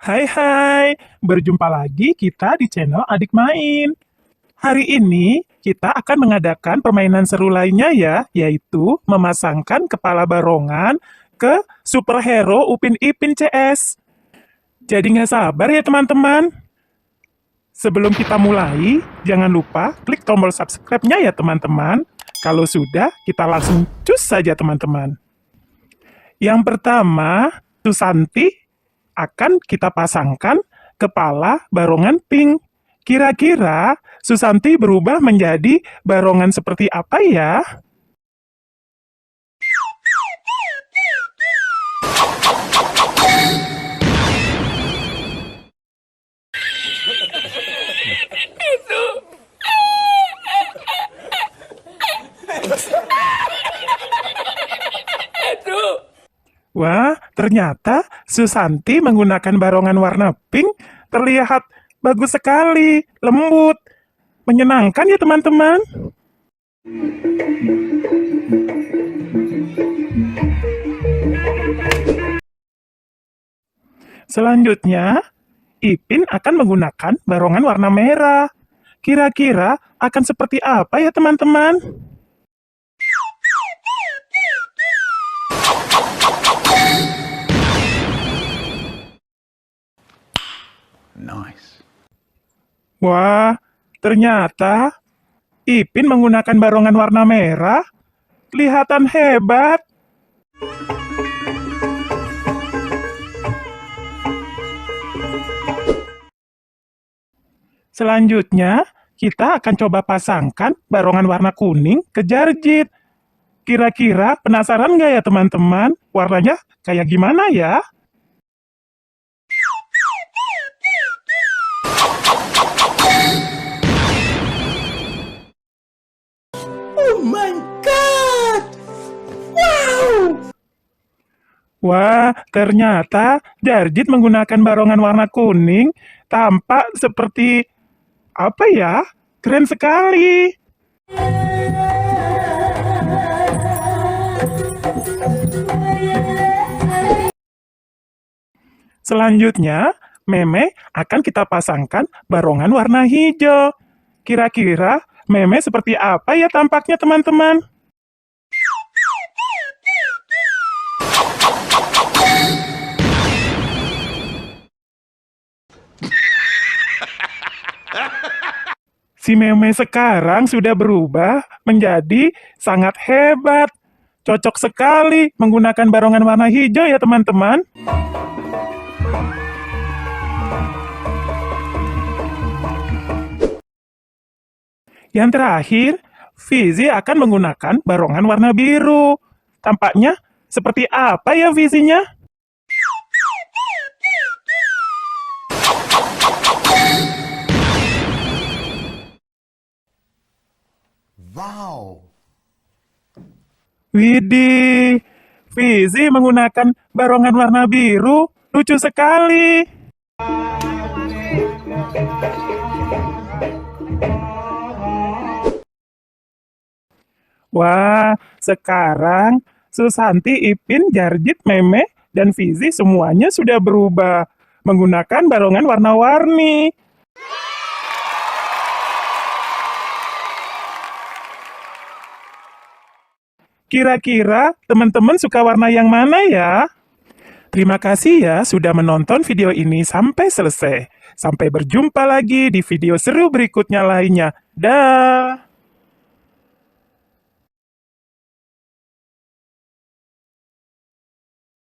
Hai, berjumpa lagi kita di channel Adik Main. Hari ini kita akan mengadakan permainan seru lainnya ya, yaitu memasangkan kepala barongan ke superhero Upin Ipin CS. Jadi nggak sabar ya teman-teman. Sebelum kita mulai, jangan lupa klik tombol subscribe-nya ya teman-teman. Kalau sudah, kita langsung cus saja teman-teman. Yang pertama, Susanti akan kita pasangkan kepala barongan pink. Kira-kira Susanti berubah menjadi barongan seperti apa ya? Wah, ternyata Susanti menggunakan barongan warna pink terlihat bagus sekali, lembut, menyenangkan ya teman-teman. Selanjutnya, Ipin akan menggunakan barongan warna merah. Kira-kira akan seperti apa ya teman-teman? Nice. Wah, ternyata Ipin menggunakan barongan warna merah. Kelihatan hebat. Selanjutnya, kita akan coba pasangkan barongan warna kuning ke Jarjit. Kira-kira penasaran nggak ya teman-teman? Warnanya kayak gimana ya? Oh my god! Wow! Wah, ternyata Jarjit menggunakan barongan warna kuning tampak seperti apa ya? Keren sekali. Selanjutnya, Meme akan kita pasangkan barongan warna hijau. Kira-kira Meme seperti apa ya tampaknya teman-teman? Si Meme sekarang sudah berubah menjadi sangat hebat. Cocok sekali menggunakan barongan warna hijau ya teman-teman. Yang terakhir, Fizi akan menggunakan barongan warna biru. Tampaknya seperti apa ya Fizinya? Wow. Widih, Fizi menggunakan barongan warna biru. Lucu sekali. Wah, sekarang Susanti, Ipin, Jarjit, Meme, dan Fizi semuanya sudah berubah menggunakan barongan warna-warni. Kira-kira teman-teman suka warna yang mana ya? Terima kasih ya sudah menonton video ini sampai selesai. Sampai berjumpa lagi di video seru berikutnya lainnya. Dah!